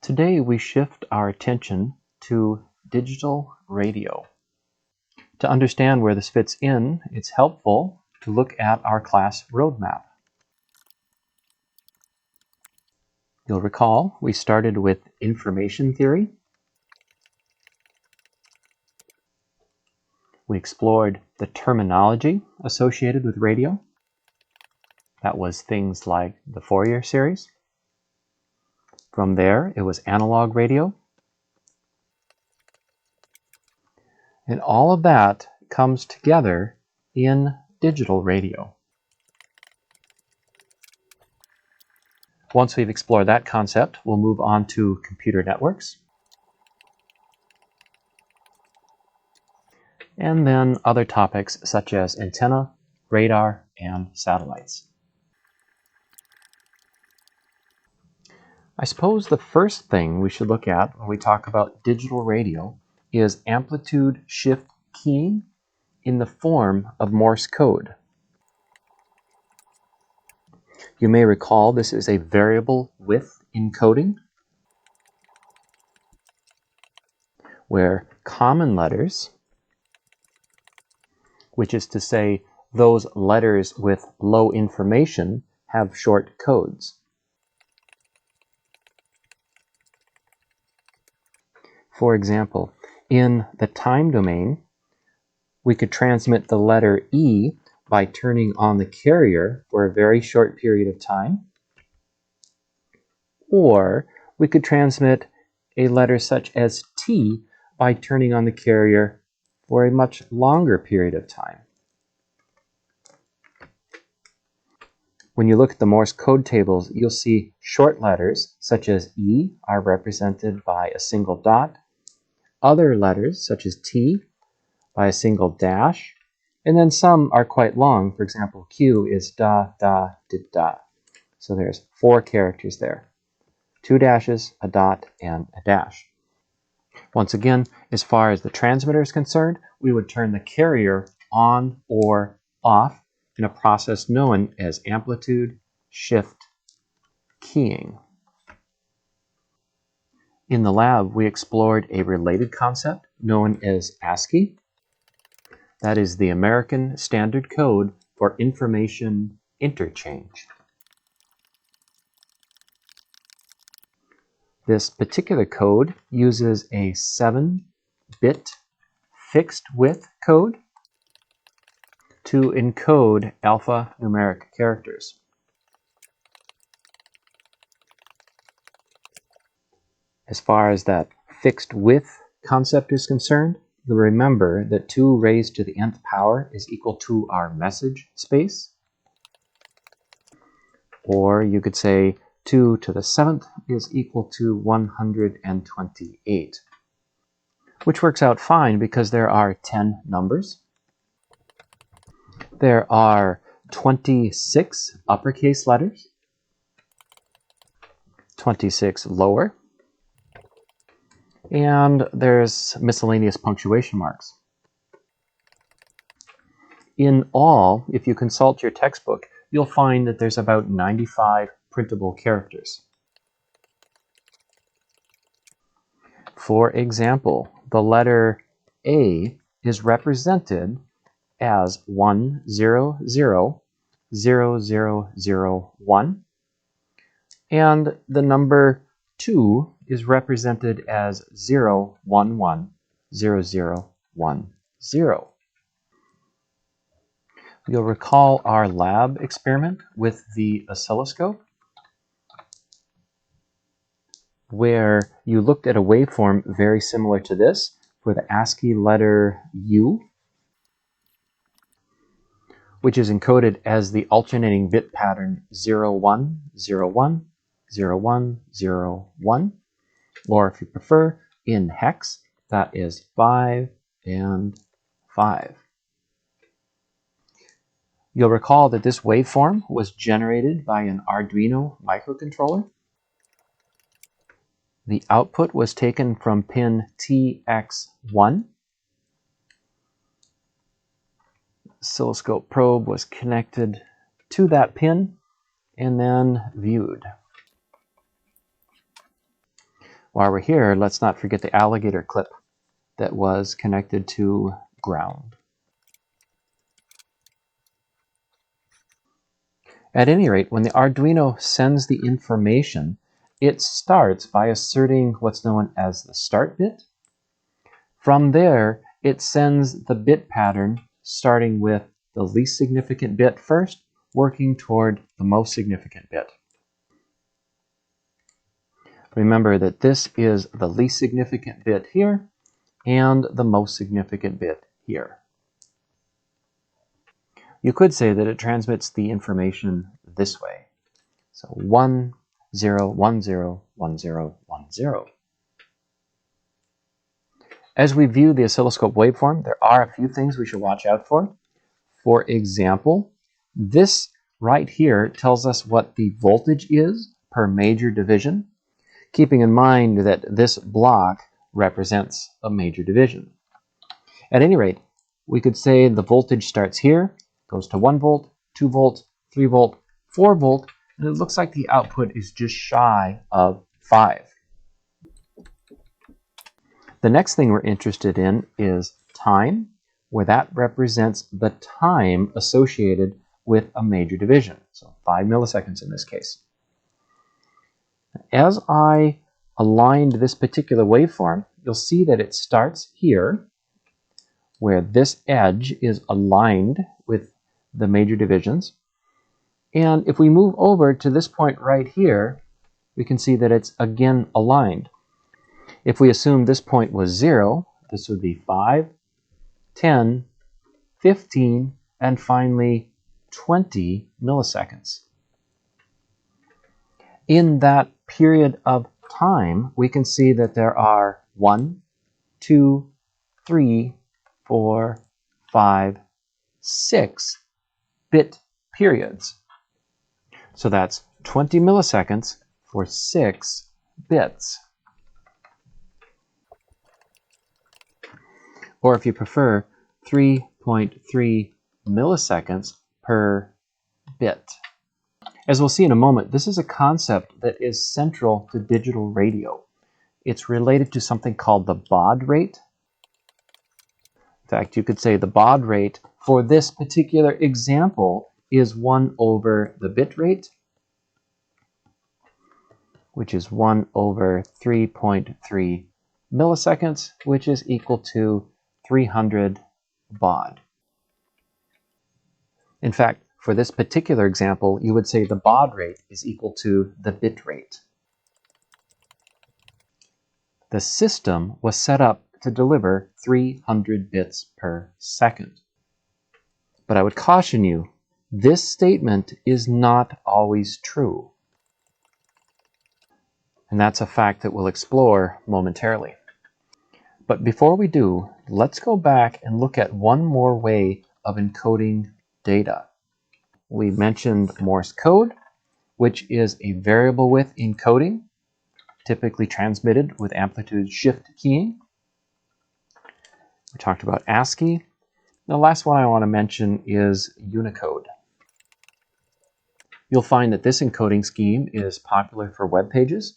Today we shift our attention to digital radio. To understand where this fits in, it's helpful to look at our class roadmap. You'll recall we started with information theory. We explored the terminology associated with radio. That was things like the Fourier series. From there, it was analog radio. And all of that comes together in digital radio. Once we've explored that concept, we'll move on to computer networks. And then other topics such as antenna, radar, and satellites. I suppose the first thing we should look at when we talk about digital radio is amplitude shift keying in the form of Morse code. You may recall this is a variable width encoding, where common letters, which is to say those letters with low information, have short codes. For example, in the time domain, we could transmit the letter E by turning on the carrier for a very short period of time, or we could transmit a letter such as T by turning on the carrier for a much longer period of time. When you look at the Morse code tables, you'll see short letters such as E are represented by a single dot, other letters such as T by a single dash, and then some are quite long. For example, Q is da, da, di, da. So there's 4 characters there. 2 dashes, a dot, and a dash. Once again, as far as the transmitter is concerned, we would turn the carrier on or off in a process known as amplitude shift keying. In the lab, we explored a related concept known as ASCII. That is the American Standard Code for Information Interchange. This particular code uses a 7-bit fixed width code to encode alphanumeric characters. As far as that fixed width concept is concerned, you'll remember that 2 raised to the nth power is equal to our message space. Or you could say 2 to the 7th is equal to 128, which works out fine because there are 10 numbers. There are 26 uppercase letters, 26 lower, and there's miscellaneous punctuation marks. In all, if you consult your textbook, you'll find that there's about 95 printable characters. For example, the letter A is represented as 1000001, and the number 2 is represented as 0110010. You'll recall our lab experiment with the oscilloscope, where you looked at a waveform very similar to this for the ASCII letter U, which is encoded as the alternating bit pattern 01010101, or if you prefer, in hex, that is 5 and 5. You'll recall that this waveform was generated by an Arduino microcontroller. The output was taken from pin TX1. Oscilloscope probe was connected to that pin and then viewed. While we're here, let's not forget the alligator clip that was connected to ground. At any rate, when the Arduino sends the information, it starts by asserting what's known as the start bit. From there, it sends the bit pattern starting with the least significant bit first, working toward the most significant bit. Remember that this is the least significant bit here and the most significant bit here. You could say that it transmits the information this way. So 1, 0, 1, 0, 1, 0, 1, 0. As we view the oscilloscope waveform, there are a few things we should watch out for. For example, this right here tells us what the voltage is per major division, keeping in mind that this block represents a major division. At any rate, we could say the voltage starts here, goes to 1 volt, 2 volt, 3 volt, 4 volt, and it looks like the output is just shy of 5. The next thing we're interested in is time, where that represents the time associated with a major division, so 5 milliseconds in this case. As I aligned this particular waveform, you'll see that it starts here, where this edge is aligned with the major divisions. And if we move over to this point right here, we can see that it's again aligned. If we assume this point was 0, this would be 5, 10, 15, and finally 20 milliseconds. In that period of time, we can see that there are 1, 2, 3, 4, 5, 6 bit periods. So that's 20 milliseconds for 6 bits. Or if you prefer, 3.3 milliseconds per bit. As we'll see in a moment, this is a concept that is central to digital radio. It's related to something called the baud rate. In fact, you could say the baud rate for this particular example is 1 over the bit rate, which is 1 over 3.3 milliseconds, which is equal to 300 baud. In fact, for this particular example, you would say the baud rate is equal to the bit rate. The system was set up to deliver 300 bits per second. But I would caution you, this statement is not always true. And that's a fact that we'll explore momentarily. But before we do, let's go back and look at one more way of encoding data. We mentioned Morse code, which is a variable width encoding, typically transmitted with amplitude shift keying. We talked about ASCII. The last one I want to mention is Unicode. You'll find that this encoding scheme is popular for web pages,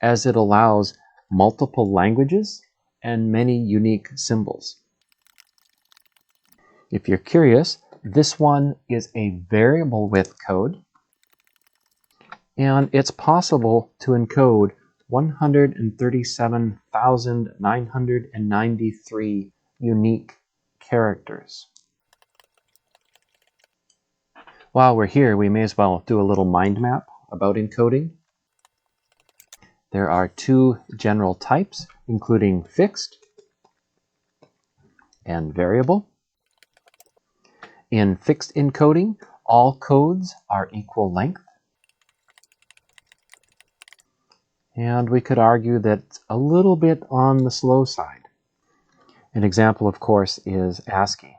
as it allows multiple languages and many unique symbols. If you're curious, this one is a variable width code, and it's possible to encode 137,993 unique characters. While we're here, we may as well do a little mind map about encoding. There are 2 general types, including fixed and variable. In fixed encoding, all codes are equal length. And we could argue that it's a little bit on the slow side. An example, of course, is ASCII.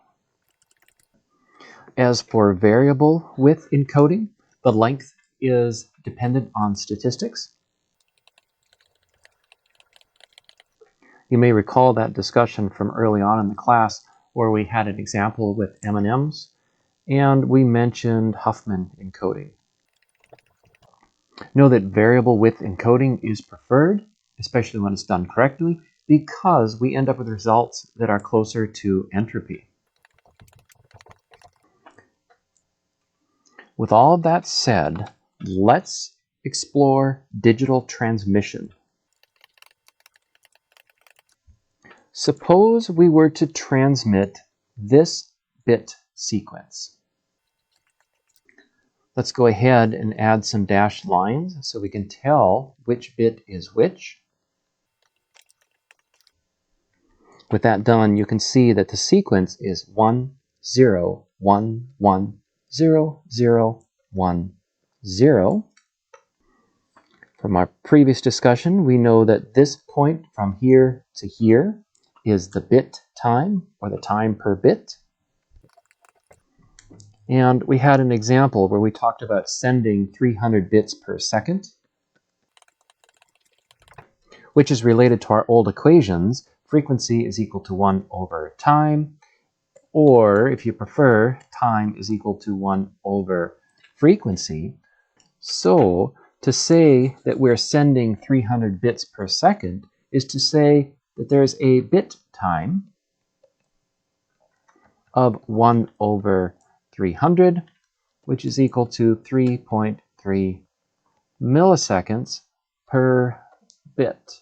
As for variable width encoding, the length is dependent on statistics. You may recall that discussion from early on in the class where we had an example with M&Ms, and we mentioned Huffman encoding. Know that variable width encoding is preferred, especially when it's done correctly, because we end up with results that are closer to entropy. With all of that said, let's explore digital transmission. Suppose we were to transmit this bit sequence. Let's go ahead and add some dashed lines so we can tell which bit is which. With that done, you can see that the sequence is 1, 0, 1, 1, 0, 0, 1, 0. From our previous discussion, we know that this point from here to here is the bit time, or the time per bit. And we had an example where we talked about sending 300 bits per second, which is related to our old equations. Frequency is equal to 1 over time, or if you prefer, time is equal to 1 over frequency. So to say that we're sending 300 bits per second is to say that there's a bit time of 1 over 300, which is equal to 3.3 milliseconds per bit.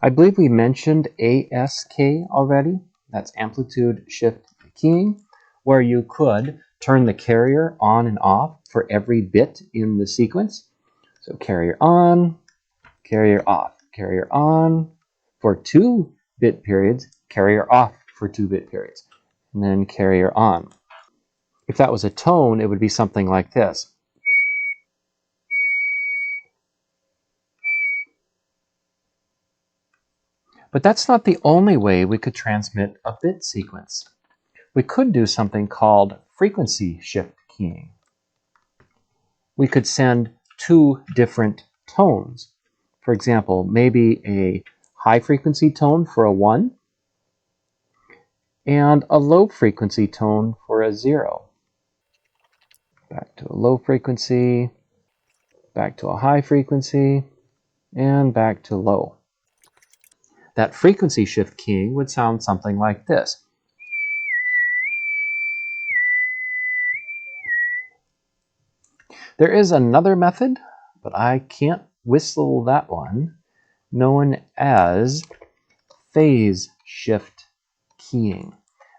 I believe we mentioned ASCII already. That's amplitude shift keying, where you could turn the carrier on and off for every bit in the sequence. So carrier on, carrier off, carrier on for 2-bit periods, carrier off for 2-bit periods, and then carrier on. If that was a tone, it would be something like this. But that's not the only way we could transmit a bit sequence. We could do something called frequency shift keying. We could send 2 different tones. For example, maybe a high frequency tone for a 1 and a low frequency tone for a 0. Back to a low frequency, back to a high frequency, and back to low. That frequency shift keying would sound something like this. There is another method, but I can't whistle that one, known as phase shift keying.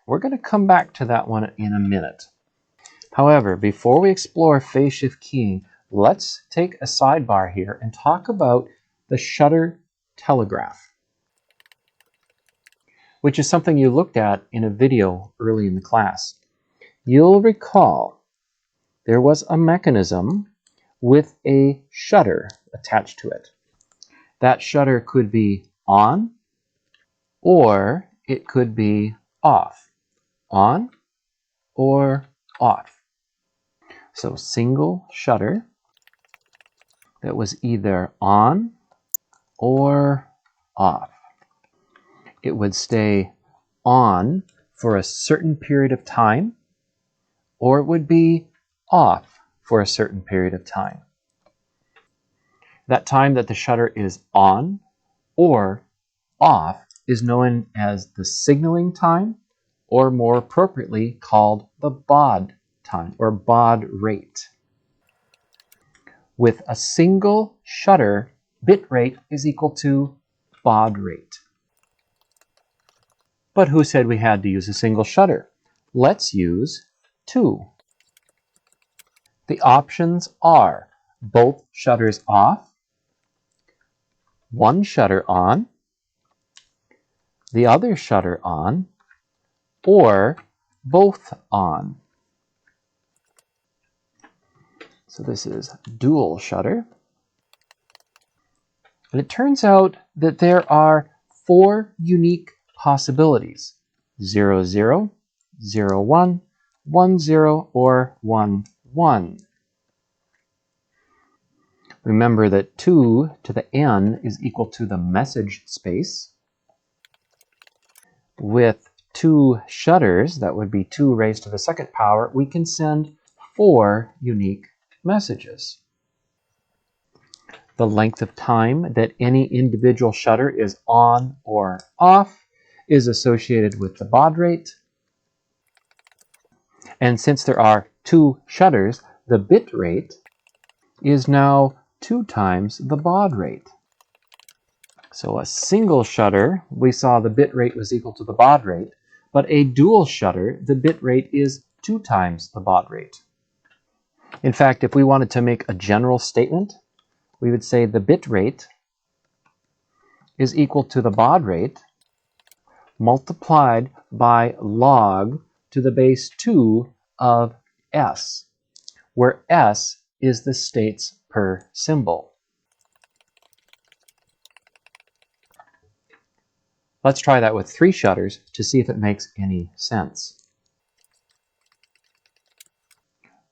We're going to come back to that one in a minute. However, before we explore phase shift keying, let's take a sidebar here and talk about the shutter telegraph, which is something you looked at in a video early in the class. You'll recall there was a mechanism with a shutter attached to it. That shutter could be on, or it could be off. On or off. So single shutter that was either on or off. It would stay on for a certain period of time, or it would be off for a certain period of time. That time that the shutter is on or off is known as the signaling time, or more appropriately called the Baud time, or baud rate. With a single shutter, bit rate is equal to baud rate. But who said we had to use a single shutter? Let's use 2. The options are both shutters off, 1 shutter on, the other shutter on, or both on. So this is dual shutter. And it turns out that there are 4 unique possibilities: 0, 0, 0, 1, 1, 0, or 1, 1. Remember that 2 to the n is equal to the message space. With 2 shutters, that would be 2 raised to the 2nd power, we can send 4 unique messages. The length of time that any individual shutter is on or off is associated with the baud rate. And since there are two shutters, the bit rate is now 2 times the baud rate. So a single shutter, we saw the bit rate was equal to the baud rate, but a dual shutter, the bit rate is 2 times the baud rate. In fact, if we wanted to make a general statement, we would say the bit rate is equal to the baud rate multiplied by log to the base 2 of s, where s is the states per symbol. Let's try that with 3 shutters to see if it makes any sense.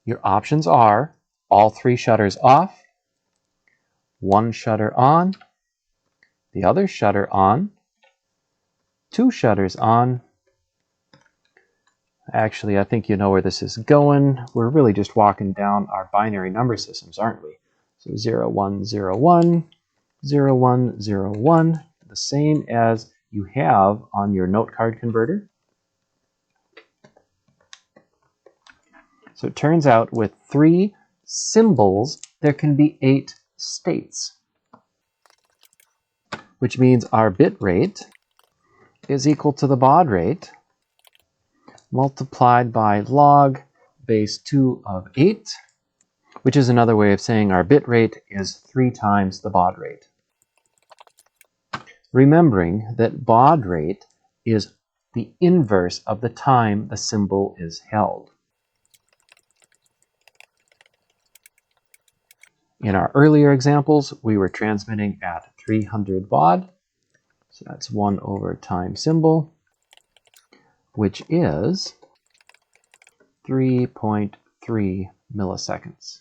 Your options are all 3 shutters off, 1 shutter on, the other shutter on, 2 shutters on. Actually, I think you know where this is going. We're really just walking down our binary number systems, aren't we? So 0, 1, 0, 1, 0, 1, 0, 1, the same as you have on your note card converter. So it turns out with 3 symbols, there can be 8 states, which means our bit rate is equal to the baud rate multiplied by log base 2 of 8, which is another way of saying our bit rate is 3 times the baud rate. Remembering that baud rate is the inverse of the time the symbol is held. In our earlier examples, we were transmitting at 300 baud, so that's 1 over time symbol, which is 3.3 milliseconds.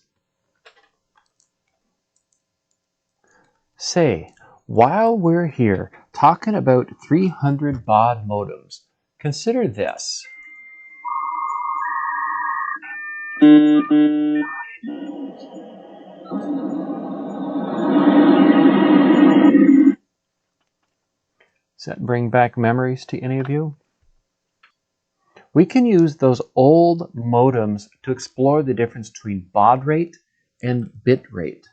Say, while we're here talking about 300 baud modems, consider this. Does that bring back memories to any of you? We can use those old modems to explore the difference between baud rate and bit rate.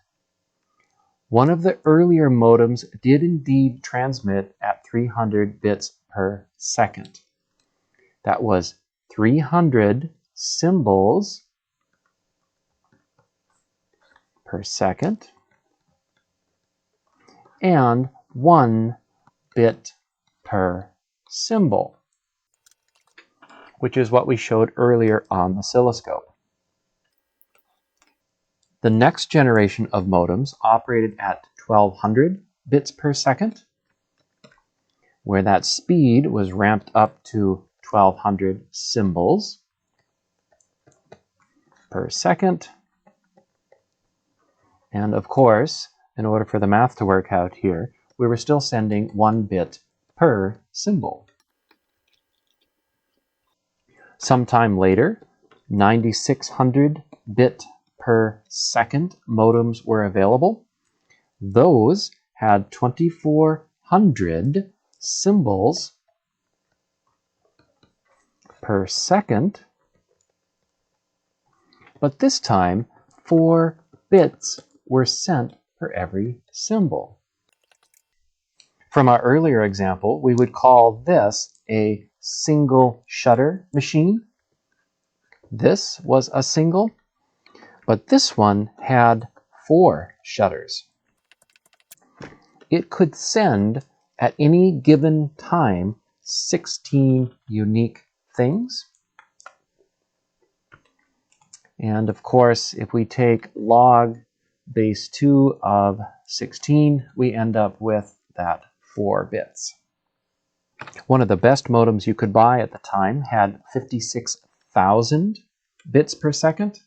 One of the earlier modems did indeed transmit at 300 bits per second. That was 300 symbols per second and 1 bit per symbol, which is what we showed earlier on the oscilloscope. The next generation of modems operated at 1200 bits per second, where that speed was ramped up to 1200 symbols per second. And of course, in order for the math to work out here, we were still sending 1 bit per symbol. Sometime later, 9600 bit per second modems were available. Those had 2400 symbols per second, but this time 4 bits were sent for every symbol. From our earlier example, we would call this a single shutter machine. This was a single, but this one had 4 shutters. It could send at any given time 16 unique things. And of course, if we take log base 2 of 16, we end up with that 4 bits. One of the best modems you could buy at the time had 56,000 bits per second,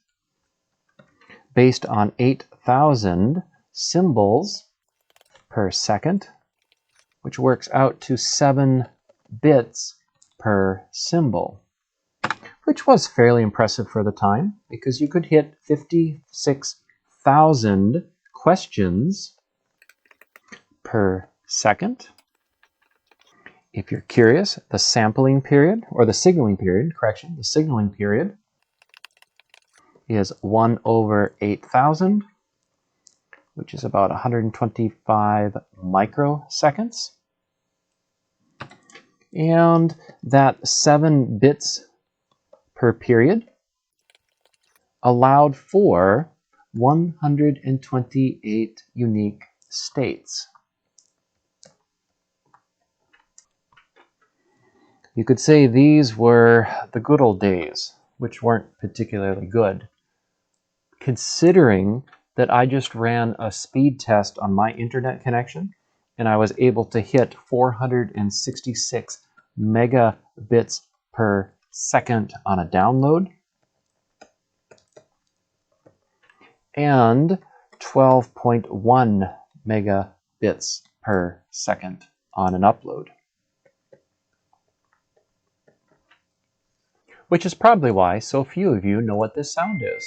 based on 8,000 symbols per second, which works out to 7 bits per symbol. which was fairly impressive for the time because you could hit 56,000 questions per second. If you're curious, the signaling period is 1 over 8,000, which is about 125 microseconds. And that 7 bits per period allowed for 128 unique states. You could say these were the good old days, which weren't particularly good, considering that I just ran a speed test on my internet connection and I was able to hit 466 megabits per second on a download and 12.1 megabits per second on an upload. Which is probably why so few of you know what this sound is.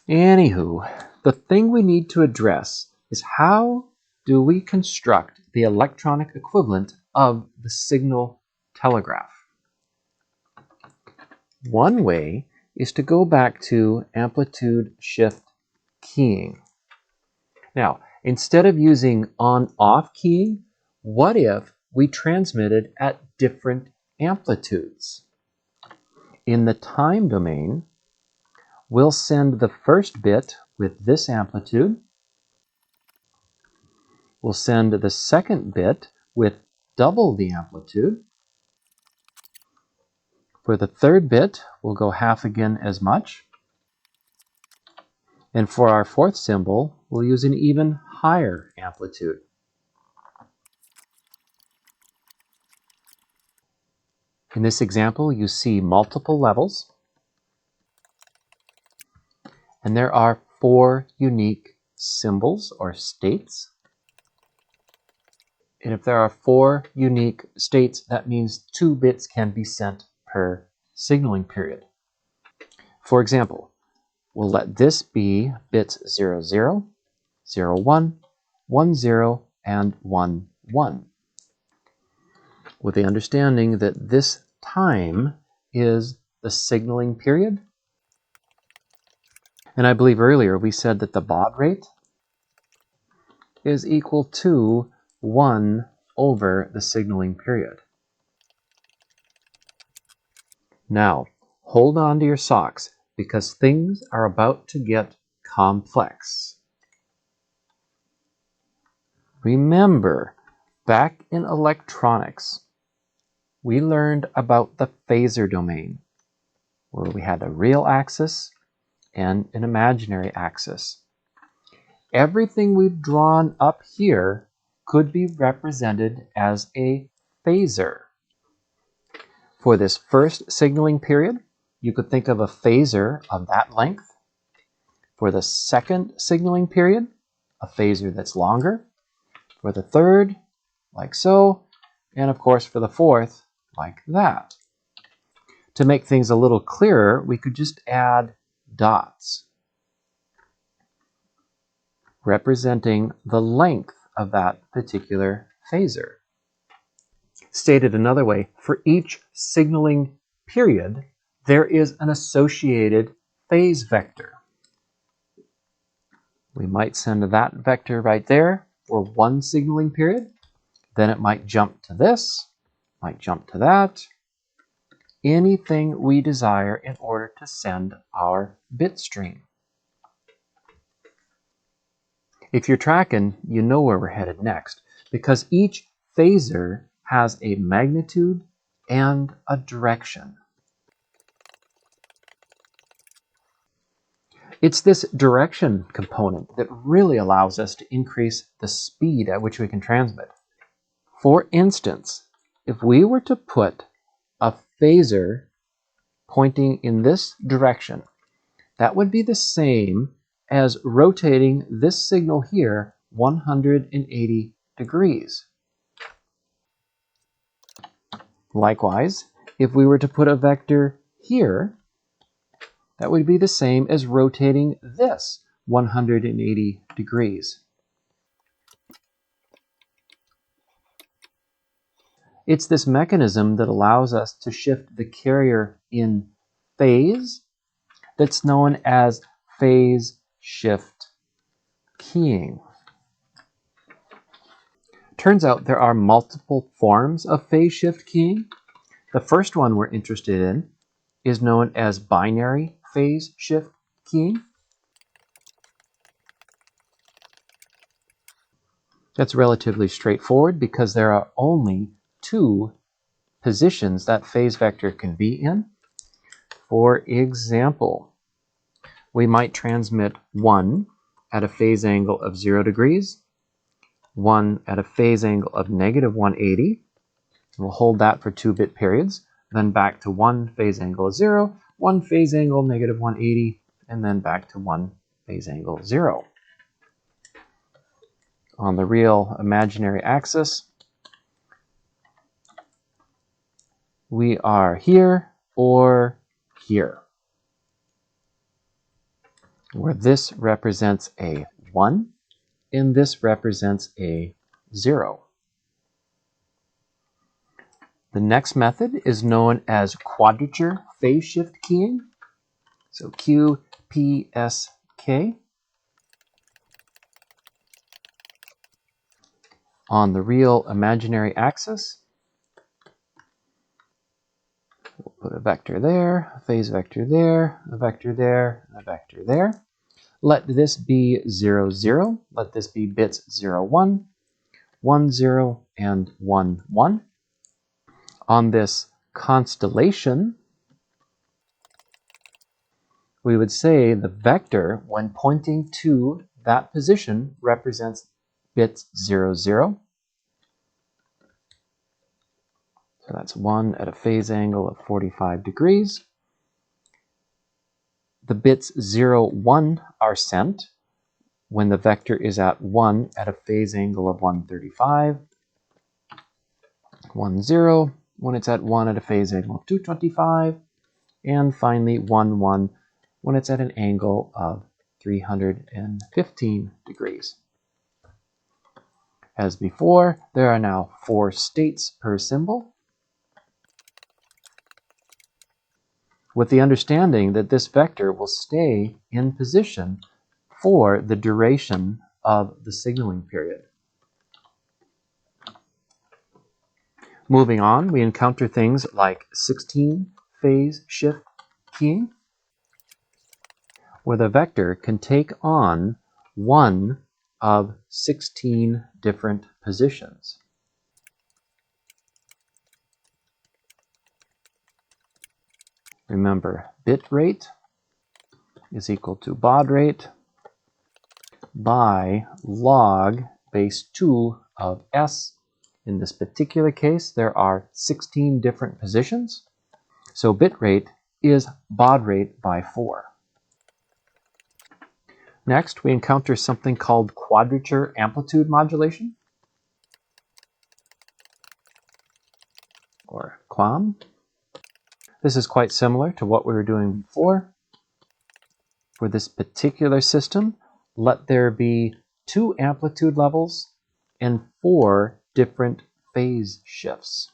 Anywho, the thing we need to address is how do we construct the electronic equivalent of the signal telegraph? One way is to go back to amplitude shift keying. Now, instead of using on-off keying, what if we transmitted at different amplitudes? In the time domain, we'll send the first bit with this amplitude. We'll send the second bit with double the amplitude. For the third bit, we'll go half again as much. And for our fourth symbol, we'll use an even higher amplitude. In this example, you see multiple levels. And there are 4 unique symbols or states. And if there are 4 unique states, that means 2 bits can be sent per signaling period. For example, we'll let this be bits 00, 01, 10, and 11, with the understanding that this time is the signaling period. And I believe earlier we said that the baud rate is equal to 1 over the signaling period. Now, hold on to your socks because things are about to get complex. Remember, back in electronics, we learned about the phasor domain, where we had a real axis and an imaginary axis. Everything we've drawn up here could be represented as a phasor. For this first signaling period, you could think of a phasor of that length. For the second signaling period, a phasor that's longer. For the third, like so. And of course for the fourth, like that. To make things a little clearer, we could just add dots representing the length of that particular phasor. Stated another way, for each signaling period, there is an associated phase vector. We might send that vector right there for one signaling period. Then it might jump to this, might jump to that. Anything we desire in order to send our bit stream. If you're tracking, you know where we're headed next, because each phasor has a magnitude and a direction. It's this direction component that really allows us to increase the speed at which we can transmit. For instance, if we were to put a phasor pointing in this direction, that would be the same as rotating this signal here 180 degrees. Likewise, if we were to put a vector here, that would be the same as rotating this 180 degrees. It's this mechanism that allows us to shift the carrier in phase that's known as phase shift keying. Turns out there are multiple forms of phase shift keying. The first one we're interested in is known as binary phase shift keying. That's relatively straightforward because there are only two positions that phase vector can be in. For example, we might transmit 1 at a phase angle of 0 degrees, 1 at a phase angle of negative 180. We'll hold that for 2-bit periods, then back to 1 phase angle 0, 1 phase angle negative 180, and then back to 1 phase angle 0. On the real imaginary axis, we are here or here, where this represents a 1 and this represents a 0. The next method is known as quadrature phase shift keying. So Q, P, S, K. On the real imaginary axis, we'll put a vector there, a phase vector there, a vector there, a vector there. Let this be 0, 0. Let this be bits 0, 1, 1, 0, and 1, 1. On this constellation, we would say the vector, when pointing to that position, represents bits 0, 0. So that's 1 at a phase angle of 45 degrees. The bits 0, 1 are sent when the vector is at 1 at a phase angle of 135. 1, 0 when it's at 1 at a phase angle of 225. And finally 1, 1 when it's at an angle of 315 degrees. As before, there are now 4 states per symbol, with the understanding that this vector will stay in position for the duration of the signaling period. Moving on, we encounter things like 16 phase shift keying, where the vector can take on one of 16 different positions. Remember, bit rate is equal to baud rate by log base 2 of s. In this particular case, there are 16 different positions, so bit rate is baud rate by 4. Next, we encounter something called quadrature amplitude modulation, or QAM. This is quite similar to what we were doing before. For this particular system, let there be 2 amplitude levels and 4 different phase shifts.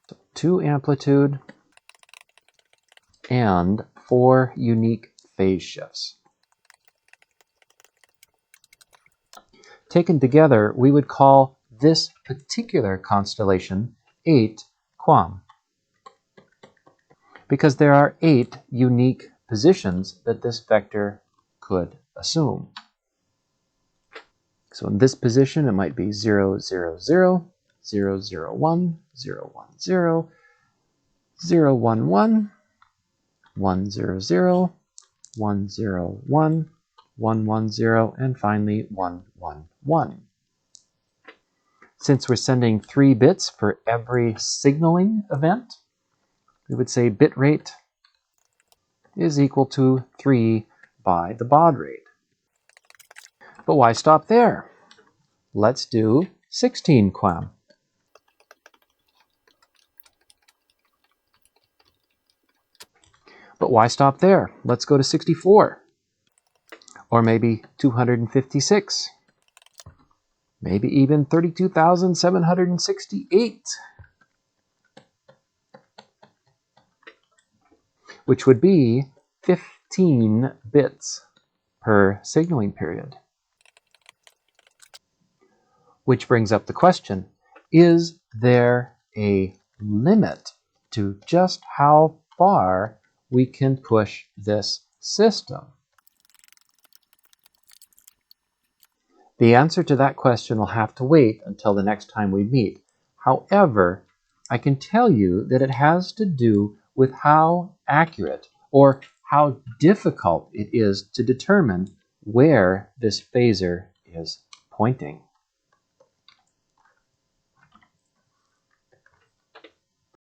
So 2 amplitude and 4 unique phase shifts. Taken together, we would call this particular constellation 8 QAM, because there are 8 unique positions that this vector could assume. So in this position, it might be 0, 0, 0, 0, 0, 1, 0, 1, 0, 0, 1, 1, 1, 0, 0, 1, 0, 1, 1, 1, 0, and finally 1, 1, 1. Since we're sending 3 bits for every signaling event, we would say bit rate is equal to 3 by the baud rate. But why stop there? Let's do 16 QAM. But why stop there? Let's go to 64. Or maybe 256. Maybe even 32,768. Which would be 15 bits per signaling period. Which brings up the question, is there a limit to just how far we can push this system? The answer to that question will have to wait until the next time we meet. However, I can tell you that it has to do with how accurate or how difficult it is to determine where this phasor is pointing.